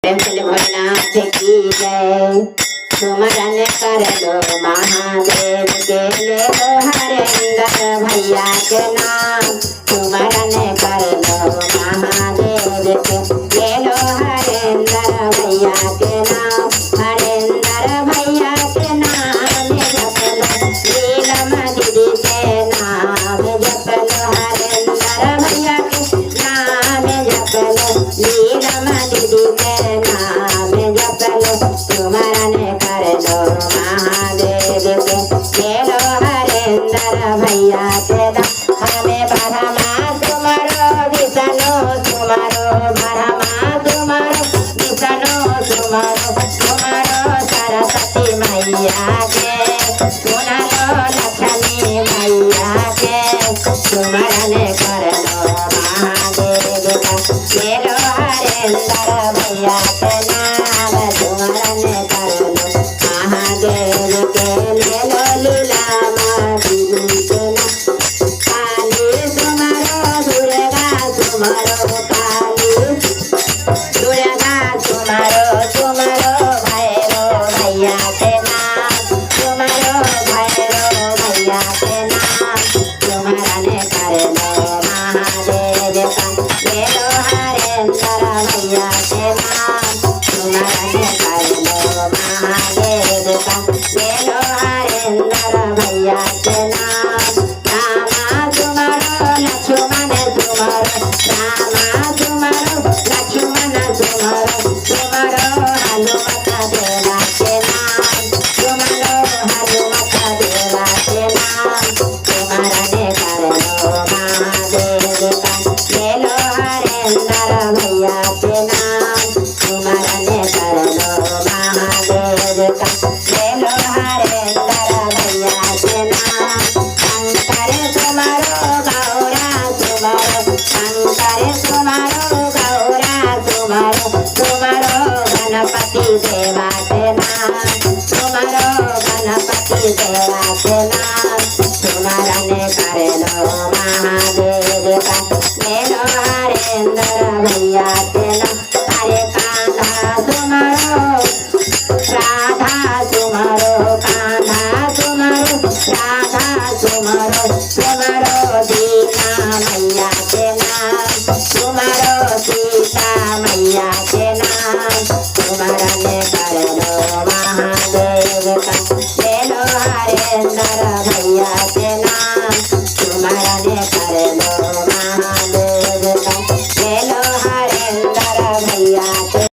भोलेनाथ की जय। सुमरन कर लो महादेव के, ले लो हरेंद्र भैया के नाम। सुमरन कर लो महादेव के, ले लो हरेंद्र भैया के नाम। हरेंद्र भैया के नाम जप लो, नीलम दीदी के नाम जप लो। हरेंद्र भैया के नाम जप लो, नीलम दीदी के नाम जप लो। सुमरन कर लो महादेव के, ले लो हरेंद्र भैया के नाम। हमें ब्रह्मा सुमरो विष्णु सुमरो, ब्रह्मा सुमरो विष्णु सुमरो, सुमरो सरस्वती मैया के, सुन लो लक्ष्मी मैया के। सुमरन कर लो महादेव का, ले लो हरेंद्र भैया के नाम। सुमरन कर लो महादेव के, ले लो लीला दीदी के नाम। काली सुमरो दुर्गा सुमरो, काली दुर्गा सुमरो, सुमरो भैरव भैया के नाम। सुमरो भैरव भैया के नाम। सुमरन कर लो महादेव का, ले लो हरेंद्र भैया के नाम। सुमरन कर लो महादेव का, ले लो हरेंद्र भैया के नाम। रामा सुमरो लक्ष्मण सुमरो, रामा सुमरो लक्ष्मण सुमरो, सुमरो हनुमत देवा के नाम। सुमरो हनुमत देवा के नाम। सुमरन कर लो महादेव का, ले लो हरेंद्र भैया के नाम। सुमरन कर लो महादेव का, ले लो हरेंद्र भैया के नाम। शंकर सुमरो गौरा सुमरो, शंकर सुमरो गौरा सुमरो, सुमरो गणपति देवा के नाम। सुमरो गणपति देवा के नाम। सुमरन कर लो महादेव का, ले लो हरेंद्र भैया के नाम। हरे कान्हा सुमरो राधा सुमरो, कान्हा सुमरो राधा सुमरो, सुमरो दीना मैया के नाम। सुमरो सीता मैया के नाम। सुमरन कर लो महादेव का, ले लो हरेंद्र